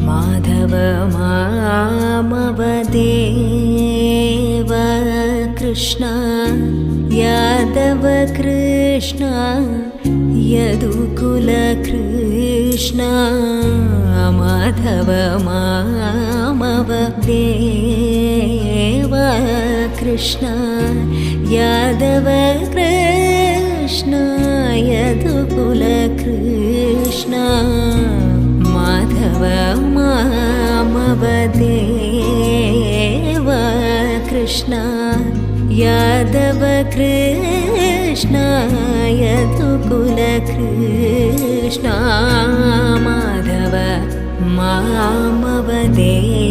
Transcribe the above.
माधव मामव देव कृष्ण यादव कृष्ण यदुकुल कृष्ण माधव मामव देव कृष्ण यादव कृष्ण यदुकुल कृष्ण माधव मामव देव कृष्ण यादव कृष्ण यदुकुल कृष्ण माधव मामव देव